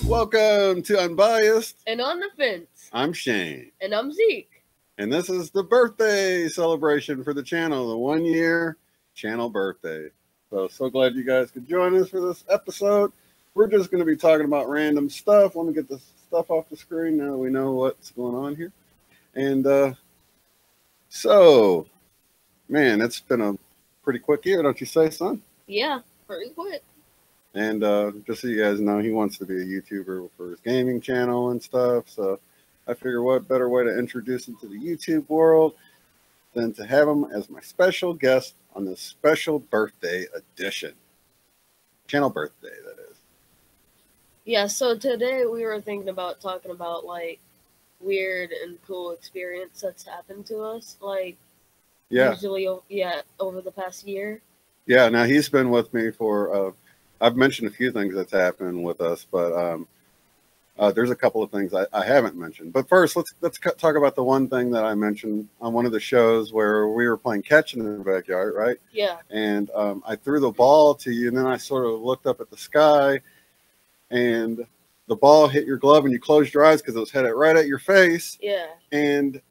Welcome to Unbiased. And on the fence. I'm Shane. And I'm Zeke. And this is the birthday celebration for the channel, the 1 year channel birthday. So glad you guys could join us for this episode. We're just going to be talking about random stuff. Let me get this stuff off the screen now that we know what's going on here. And so, man, it's been a pretty quick year, don't you say, son? Yeah, pretty quick. And just so you guys know, he wants to be a YouTuber for his gaming channel and stuff. So I figure what better way to introduce him to the YouTube world than to have him as my special guest on this special birthday edition. Channel birthday, that is. Yeah, so today we were thinking about talking about, like, weird and cool experience that's happened to us. Like, usually, over the past year. Yeah, now he's been with me for... I've mentioned a few things that's happened with us, but there's a couple of things I haven't mentioned. But first, let's talk about the one thing that I mentioned on one of the shows where we were playing catch in the backyard, right? Yeah. And I threw the ball to you, and then I sort of looked up at the sky, and the ball hit your glove, and you closed your eyes because it was headed right at your face. Yeah. And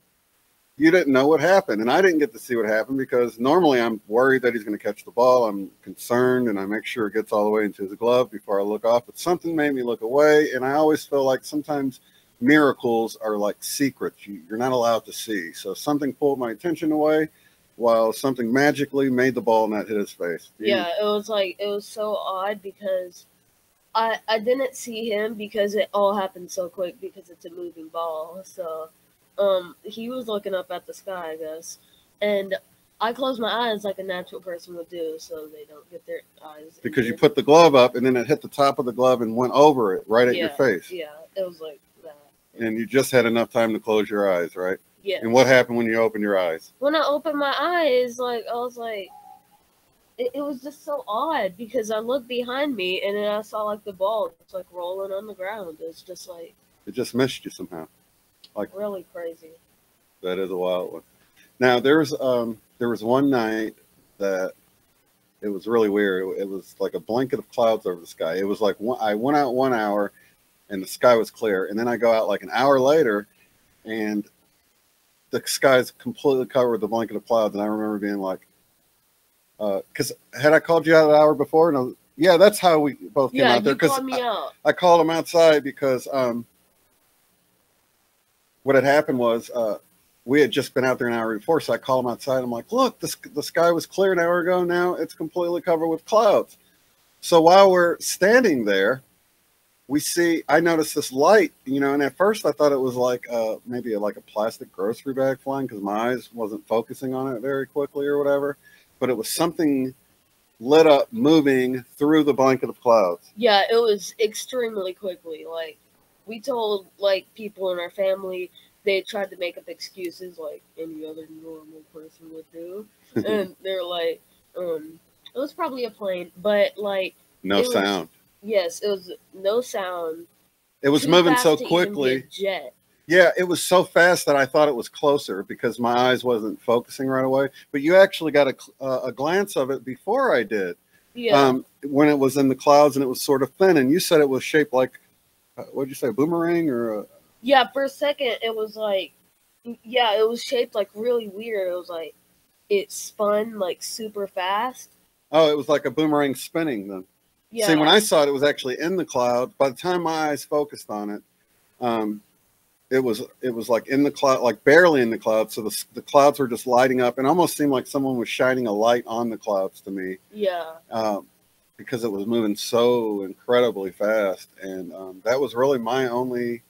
you didn't know what happened, and I didn't get to see what happened because normally I'm worried that he's going to catch the ball. I'm concerned, and I make sure it gets all the way into his glove before I look off. But something made me look away, and I always feel like sometimes miracles are like secrets you're not allowed to see. So something pulled my attention away, while something magically made the ball not hit his face. Yeah, it was so odd because I didn't see him because it all happened so quick because it's a moving ball. So he was looking up at the sky, I guess, and I closed my eyes like a natural person would do so they don't get their eyes because you put the glove up and then it hit the top of the glove and went over it right at your face. Yeah, it was like that. And you just had enough time to close your eyes, right? Yeah. And what happened when you opened your eyes? When I opened my eyes, like, I was like, it was just so odd because I looked behind me and then I saw like the ball just like rolling on the ground. It's just like, it just missed you somehow. Like, really crazy. That is a wild one. Now there was one night that it was really weird. It was like a blanket of clouds over the sky. It was like I went out 1 hour and the sky was clear, and then I go out like an hour later and the sky is completely covered with a blanket of clouds. And I remember being like, because had I called you out an hour before? No, yeah, that's how we both came out there. Because I called him outside because what had happened was we had just been out there an hour before, so I called him outside. I'm like, look, the sky was clear an hour ago. Now it's completely covered with clouds. So while we're standing there, I noticed this light, and at first I thought it was like maybe like a plastic grocery bag flying because my eyes wasn't focusing on it very quickly or whatever. But it was something lit up, moving through the blanket of clouds. Yeah, it was extremely quickly. Like, we told, like, people in our family, they tried to make up excuses like any other normal person would do. And they're like, it was probably a plane, but, like... No sound. Yes, it was no sound. It was moving so quickly. Jet. Yeah, it was so fast that I thought it was closer because my eyes wasn't focusing right away. But you actually got a glance of it before I did. Yeah. When it was in the clouds and it was sort of thin, and you said it was shaped like, what'd you say, a boomerang or a... Yeah, for a second it was like, yeah, it was shaped like really weird. It was like, it spun like super fast. Oh, it was like a boomerang spinning then. Yeah. See, when I saw it, it was actually in the cloud. By the time my eyes focused on it, it was like in the cloud, like barely in the clouds. So the clouds were just lighting up, and almost seemed like someone was shining a light on the clouds to me. Yeah. Because it was moving so incredibly fast, and that was really my only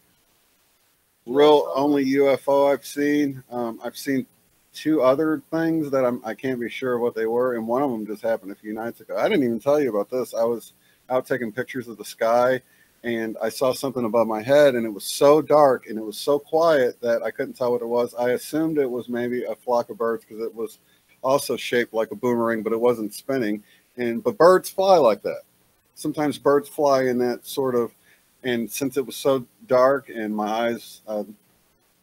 UFO I've seen. I've seen two other things that I can't be sure what they were, and one of them just happened a few nights ago. I didn't even tell you about this. I was out taking pictures of the sky, and I saw something above my head, and it was so dark and it was so quiet that I couldn't tell what it was. I assumed it was maybe a flock of birds because it was also shaped like a boomerang, but it wasn't spinning. But birds fly like that. Sometimes birds fly in that sort of, and since it was so dark and my eyes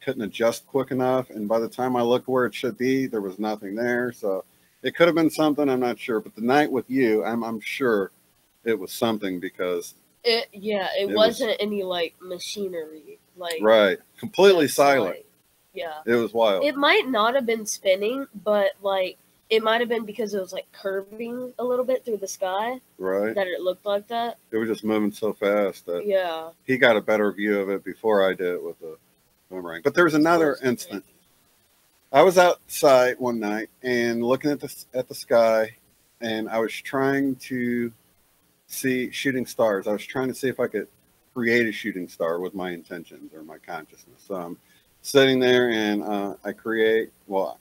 couldn't adjust quick enough, and by the time I looked where it should be, there was nothing there. So It could have been something, I'm not sure. But the night with you, I'm sure it was something because it wasn't any like machinery, like right, completely silent. Like, yeah, it was wild. It might not have been spinning, but like it might have been because it was like curving a little bit through the sky. Right. That it looked like that. It was just moving so fast that he got a better view of it before I did with the boomerang. But there's another instant. I was outside one night and looking at the sky, and I was trying to see shooting stars. I was trying to see if I could create a shooting star with my intentions or my consciousness. So I'm sitting there and I create, well,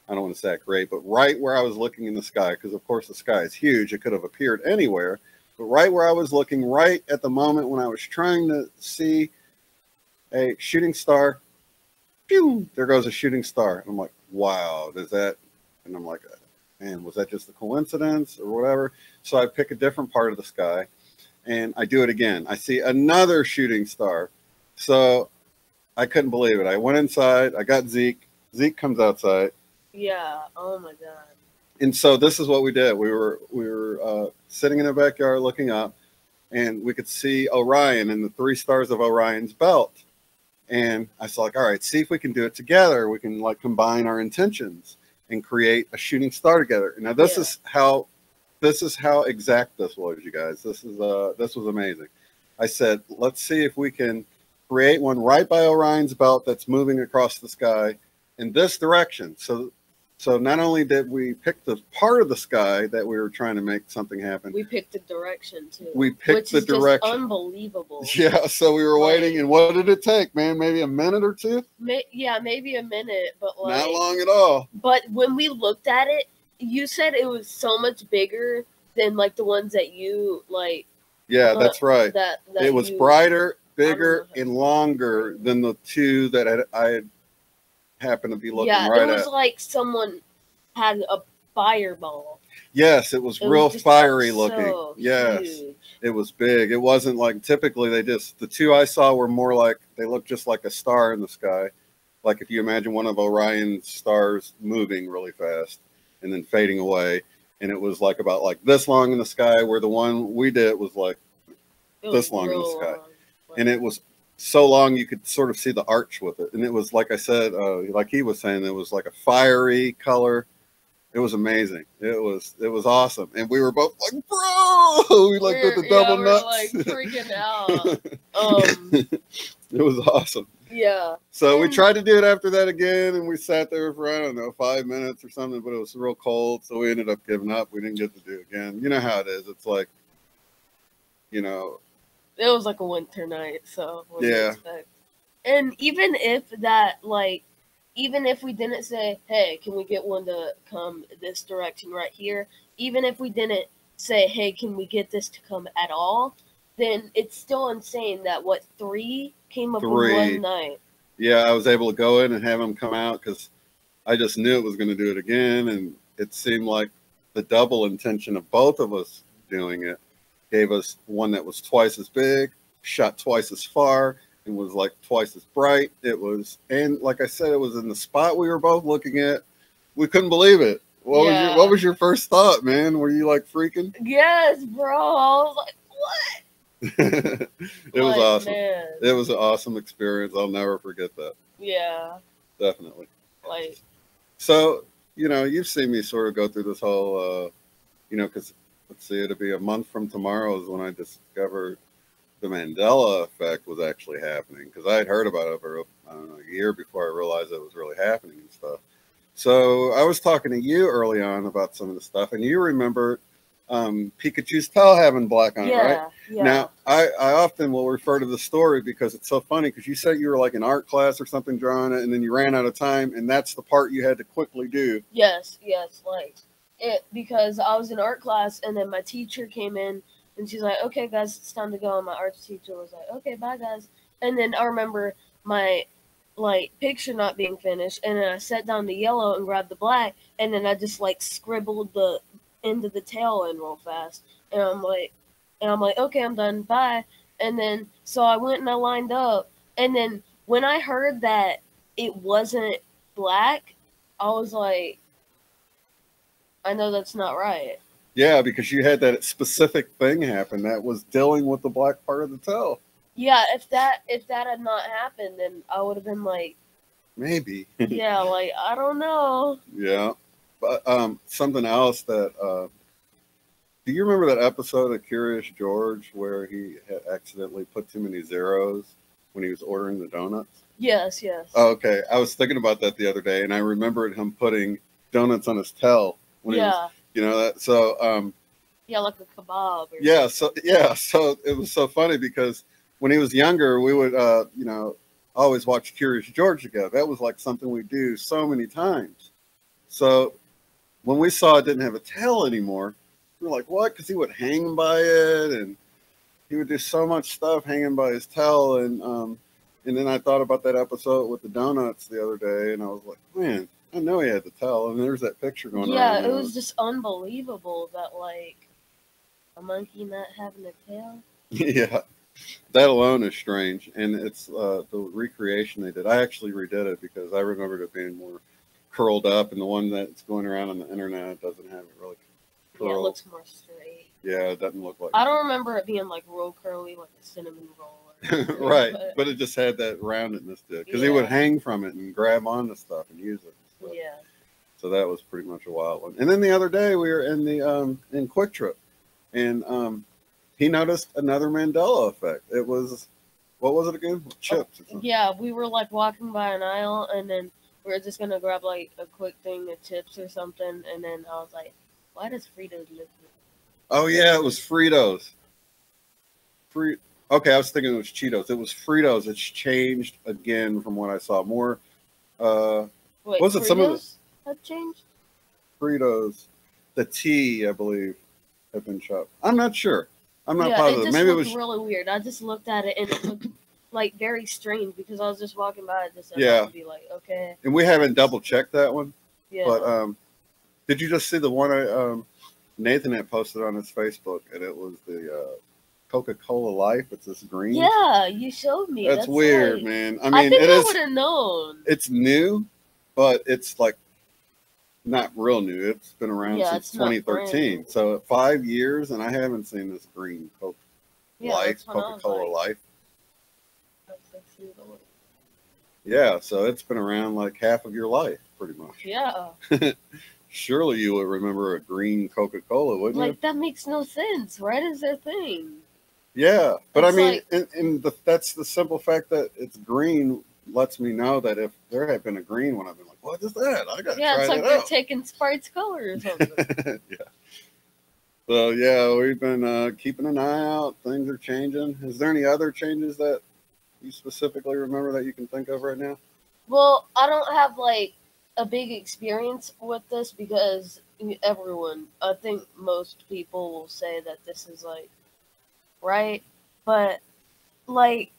I don't want to say I create, but right where I was looking in the sky, because of course the sky is huge. It could have appeared anywhere, but right where I was looking, right at the moment when I was trying to see a shooting star, pew, there goes a shooting star. And I'm like, wow, does that? And I'm like, man, was that just a coincidence or whatever? So I pick a different part of the sky and I do it again. I see another shooting star. So I couldn't believe it. I went inside. I got Zeke. Zeke comes outside. Yeah. Oh my God. And so this is what we did. We were sitting in the backyard looking up, and we could see Orion and the 3 stars of Orion's belt. And I was like, all right, see if we can do it together. We can like combine our intentions and create a shooting star together. Now this is how exact this was, you guys. This was amazing. I said, let's see if we can create one right by Orion's belt that's moving across the sky in this direction. So not only did we pick the part of the sky that we were trying to make something happen, we picked the direction too. We picked the direction. Just unbelievable. Yeah, so we were waiting, and what did it take, man? Maybe a minute or two? Maybe a minute, but like not long at all. But when we looked at it, you said it was so much bigger than like the ones that you like. Yeah, that's right. That it was brighter, bigger, and longer than the 2 that I had happened to be looking right at. Yeah, it was like someone had a fireball. Yes, it was real fiery looking. So yes, huge. It was big. It wasn't like typically the 2 I saw were more like, they looked just like a star in the sky. Like if you imagine one of Orion's stars moving really fast and then fading away. And it was like about like this long in the sky, where the one we did was like this long in the sky. And it was so long you could sort of see the arch with it. And it was, like I said, like he was saying, it was like a fiery color. It was amazing. It was awesome. And we were both like, bro, we like did the double nuts. Like freaking out. It was awesome. Yeah. So we tried to do it after that again, and we sat there for, I don't know, 5 minutes or something, but it was real cold. So we ended up giving up. We didn't get to do it again. You know how it is. It's like, you know, it was like a winter night, so what do you yeah. expect? And even if that, like, even if we didn't say, hey, can we get one to come this direction right here? Even if we didn't say, hey, can we get this to come at all? Then it's still insane that 3 came up in one night. Yeah, I was able to go in and have them come out because I just knew it was going to do it again. And it seemed like the double intention of both of us doing it gave us one that was twice as big, shot twice as far, and was like twice as bright. It was, and like I said, it was in the spot we were both looking at. We couldn't believe it. What was your first thought, man? Were you like freaking? Yes, bro. I was like, what? It was awesome. Man. It was an awesome experience. I'll never forget that. Yeah. Definitely. Like. So, you know, you've seen me sort of go through this whole, you know, because let's see, it'll be a month from tomorrow is when I discovered the Mandela effect was actually happening, because I had heard about it for, I don't know, a year before I realized it was really happening and stuff. So I was talking to you early on about some of the stuff, and you remember Pikachu's tail having black on it, right? Yeah. Now, I often will refer to the story because it's so funny, because you said you were like in art class or something drawing it, and then you ran out of time, and that's the part you had to quickly do. Yes, like it, because I was in art class, and then my teacher came in, and she's like, okay, guys, it's time to go. And my art teacher was like, okay, bye, guys. And then I remember my, like, picture not being finished, and then I set down the yellow and grabbed the black, and then I just, like, scribbled the end of the tail in real fast. And I'm like, okay, I'm done, bye. And then, so I went and I lined up, and then when I heard that it wasn't black, I was like, I know that's not right. Yeah, because you had that specific thing happen that was dealing with the black part of the toe. Yeah, if that had not happened, then I would have been like, Maybe. yeah, like I don't know. Yeah. But something else that do you remember that episode of Curious George where he had accidentally put too many zeros when he was ordering the donuts? Yes, yes. Oh, okay. I was thinking about that the other day, and I remembered him putting donuts on his tail when he was, that. So, yeah, like a kebab. Yeah. So it was so funny because when he was younger, we would, always watch Curious George together. That was like something we do so many times. So when we saw it didn't have a tail anymore, we were like, what? Because he would hang by it, and he would do so much stuff hanging by his tail. And then I thought about that episode with the donuts the other day, and I was like, man, I know he had the tail. And there's that picture going around. Yeah, it was just unbelievable that, like, a monkey not having a tail. Yeah, that alone is strange. And it's the recreation they did. I actually redid it because I remembered it being more curled up, and the one that's going around on the internet doesn't have it really curled. Yeah, it looks more straight. Yeah, it doesn't look like. I don't remember it being like real curly, like a cinnamon roll. Right, but it just had that roundedness to it because he would hang from it and grab onto stuff and use it. So. Yeah. So that was pretty much a wild one. And then the other day we were in the in Quick Trip, and he noticed another Mandela effect. It was, what was it again? Chips. Yeah, we were like walking by an aisle, and then we were just gonna grab like a quick thing of chips or something, and then I was like, "Why does Fritos look?" Oh yeah, it was Fritos. Okay, I was thinking it was Cheetos. It was Fritos. It's changed again from what I saw. More. Wait, was it Fritos some of the have changed? Fritos, the T, I believe, have been chopped. I'm not sure. I'm not Yeah, positive. it just Maybe it looked was really weird. I just looked at it and it looked like very strange because I was just walking by it just yeah. to be like, okay. And we haven't double checked that one. Yeah. But did you just see the one Nathan had posted on his Facebook, and it was the Coca-Cola Life. It's this green. Yeah, you showed me. That's weird, like, man. I mean, think I would have known. It's new, but it's like not real new. It's been around since 2013. So 5 years, and I haven't seen this green Coca-Cola Life. Yeah, so it's been around like half of your life, pretty much. Yeah. Surely you would remember a green Coca-Cola, wouldn't you? Like, that makes no sense. Right is their thing. Yeah, but it's I mean, that's the simple fact that it's green lets me know that if there had been a green one, I'd be like, what is that? I got to try it out. Yeah, it's like they're taking Sprite's color or something. Yeah. So, yeah, we've been keeping an eye out. Things are changing. Is there any other changes that you specifically remember that you can think of right now? Well, I don't have, like, a big experience with this because I think most people will say that this is, like, right? But, like,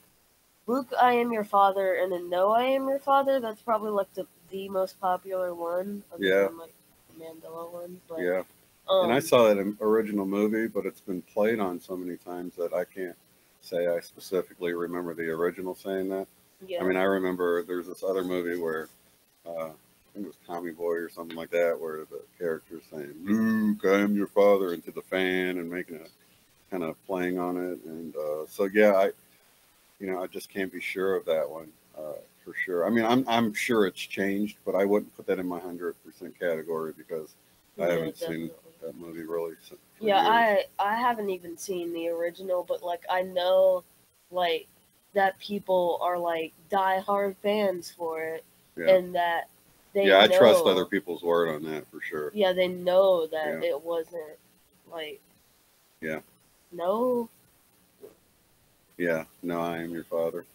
Luke, I Am Your Father, and then No, I Am Your Father, that's probably, like, the most popular one. Yeah. Than, like, the Mandela one. But, yeah. And I saw that original movie, but it's been played on so many times that I can't say I specifically remember the original saying that. Yeah. I mean, I remember there's this other movie where, I think it was Tommy Boy or something like that, where the character's saying, Luke, I am your father, into the fan and making a kind of playing on it. And so, yeah, I just can't be sure of that one for sure. I mean, I'm sure it's changed, but I wouldn't put that in my 100% category because I haven't seen that movie really. Yeah, I haven't even seen the original, but like I know, like that people are like diehard fans for it, and that they know, I trust other people's word on that for sure. Yeah, they know that it wasn't like. Yeah. No. Yeah, no, I am your father.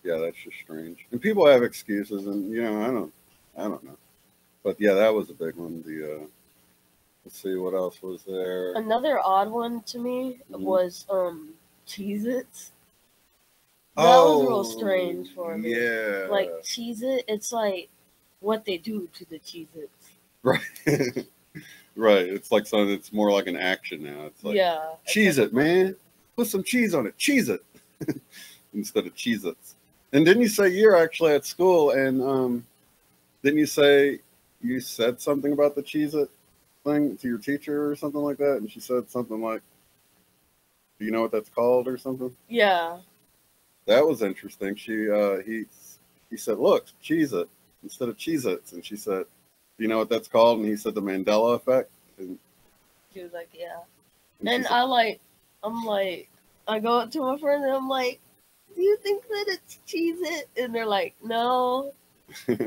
Yeah, that's just strange. And people have excuses, and I don't know. But yeah, that was a big one. Let's see what else was there. Another odd one to me was Cheez-Its. That was real strange for me. Yeah. Like Cheez-It, it's like what they do to the Cheez-Its. Right. Right. It's like something that's more like an action now. It's like Cheez-It, man. Put some cheese on it. Cheez-It. Instead of Cheez-Its. And didn't you say you're actually at school and didn't you say you said something about the Cheez-It? thing to your teacher or something like that, and she said something like, "Do you know what that's called?" or something. Yeah. That was interesting. He said, "Look, cheese it instead of Cheez-Its," and she said, "Do you know what that's called?" And he said, "The Mandela effect." And She was like, yeah. she And said, I'm like, I go up to my friends and I'm like, do you think that it's Cheez-It? And they're like, no. so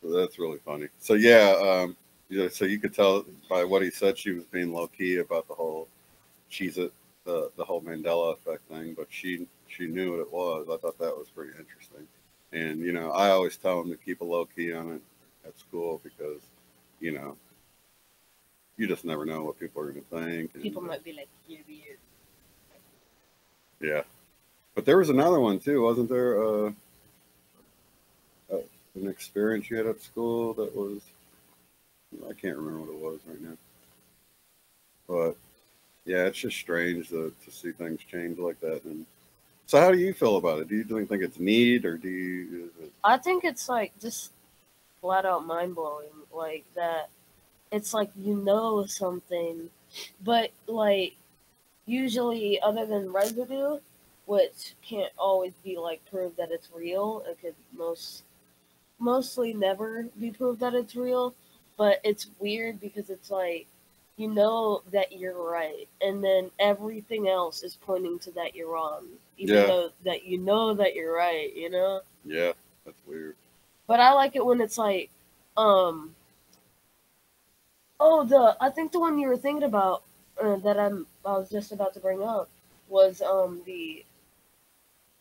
that's really funny. So yeah, so you could tell by what he said she was being low key about the whole Cheez-It, the whole Mandela effect thing, but she knew what it was. I thought that was pretty interesting. And I always tell them to keep a low key on it at school because you know you just never know what people are going to think. And, People might be like, you're weird. yeah, but there was another one too, wasn't there? An experience you had at school that was, I can't remember what it was right now, but yeah, it's just strange to see things change like that. And so, how do you feel about it? Do you think it's neat, or do you? I think it's like just flat out mind blowing. Like that, it's like something, but like usually, other than residue, which can't always be like proved that it's real, it could mostly never be proved that it's real. But it's weird because it's like you know that you're right, and then everything else is pointing to that you're wrong, even Yeah, though that you know that you're right. yeah, that's weird. But I like it when it's like, um, oh, I think the one you were thinking about that I was just about to bring up was the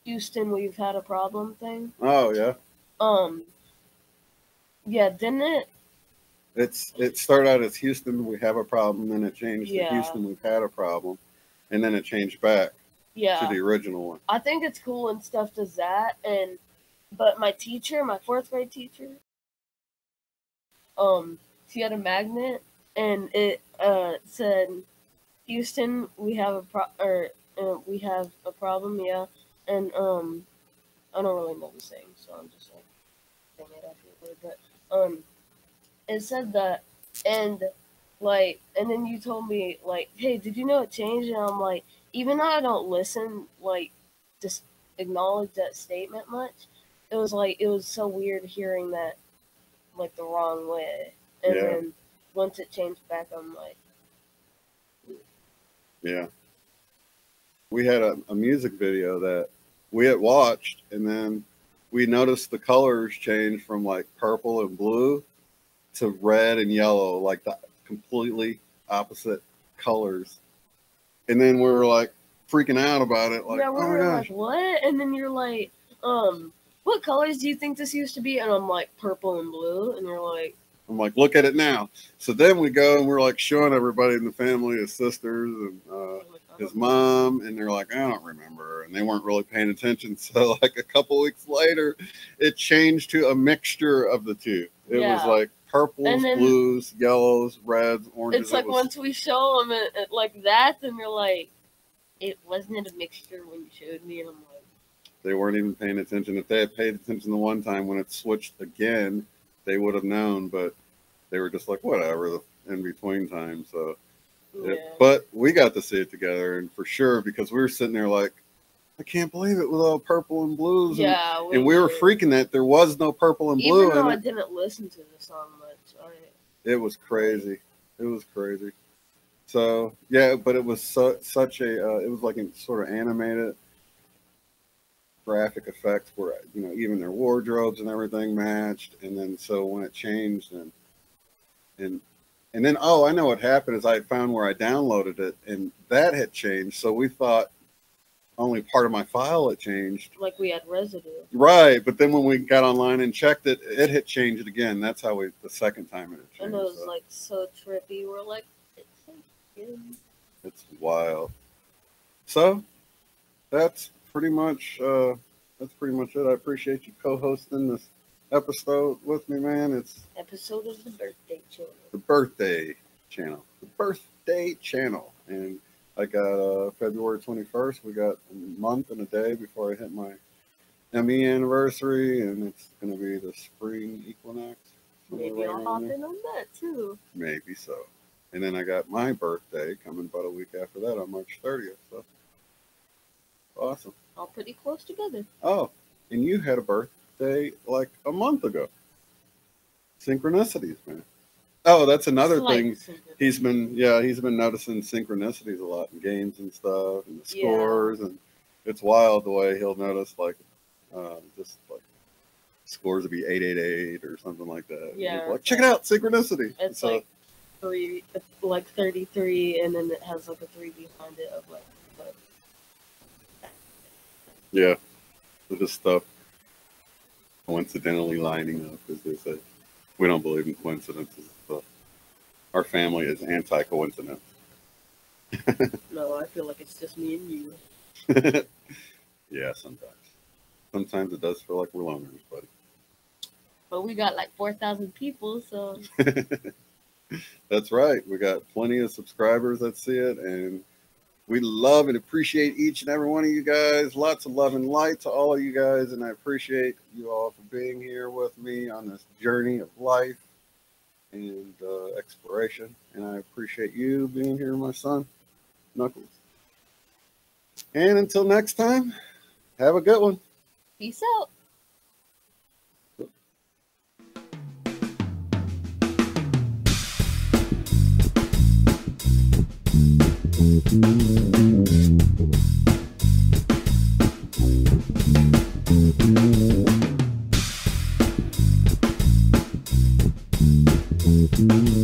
Houston we've had a problem thing. Oh yeah, Um, yeah, didn't it? it started out as Houston, we have a problem, then it changed to Yeah, Houston, we've had a problem, and then it changed back to yeah. the original one. I think it's cool and stuff does that, but my teacher, my fourth grade teacher, she had a magnet and it said Houston, we have a problem, yeah, and I don't really know the saying, so I'm just like saying it afterward. But it said that, and and then you told me like, hey, did you know it changed? And I'm like, even though I don't listen, like, just acknowledge that statement much. It was so weird hearing that like the wrong way, and Yeah, then once it changed back, I'm like, yeah. We had a music video that we had watched, and then we noticed the colors change from like purple and blue to red and yellow, like the completely opposite colors. And then we were like freaking out about it, like, yeah, we oh my were like, gosh. what? And then you're like, what colors do you think this used to be? And I'm like, purple and blue. And you're like, I'm like, look at it now. So then we go and we're like showing everybody in the family, his sisters and his mom, and they're like, I don't remember. And they weren't really paying attention. So like a couple weeks later, it changed to a mixture of the two. It was like purples, then, blues, yellows, reds, oranges. It's like once we show them it like that, then they're like, it wasn't a mixture when you showed me. And I'm like, they weren't even paying attention. If they had paid attention the one time when it switched again, they would have known. But they were just like, whatever, in between time. So, yeah. But we got to see it together, and for sure, because we were sitting there like, I can't believe it with all purple and blues. Yeah, and we were freaking that there was no purple and blue. Even though I didn't listen to the song much, it was crazy. It was crazy. So yeah, but it was such a it was like a sort of animated graphic effects where even their wardrobes and everything matched, and then so when it changed and and then I know what happened is I found where I downloaded it and that had changed, so we thought only part of my file had changed, like we had residue, right? But then when we got online and checked it, it had changed again. That's how the second time it had changed. And it was like so trippy. We're like, it's wild. So that's pretty much it. I appreciate you co-hosting this episode with me, man. It's episode of the birthday channel. The birthday channel. The birthday channel. And I got February 21st. We got a month and a day before I hit my ME anniversary, and it's going to be the spring equinox. Maybe I'll pop in on that too. Maybe so. And then I got my birthday coming about a week after that on March 30th. So awesome. All pretty close together. Oh, and you had a birthday like a month ago. Synchronicities, man. Oh, that's another thing. He's been noticing synchronicities a lot in games and stuff, and the scores, and it's wild the way he'll notice like just like scores would be 888 or something like that. Yeah. Like, check it out, synchronicity. It's so, like 33, and then it has like a 3 behind it of like. Yeah, this stuff coincidentally lining up, as they say. We don't believe in coincidences. So our family is anti-coincidence. No, I feel like it's just me and you. Yeah, sometimes. Sometimes it does feel like we're loners, buddy. But we got like 4,000 people, so. That's right. We got plenty of subscribers that see it, and we love and appreciate each and every one of you guys. Lots of love and light to all of you guys, and I appreciate you all for being here with me on this journey of life and exploration. And I appreciate you being here, my son, Knuckles. And until next time, have a good one. Peace out. Mm-hmm.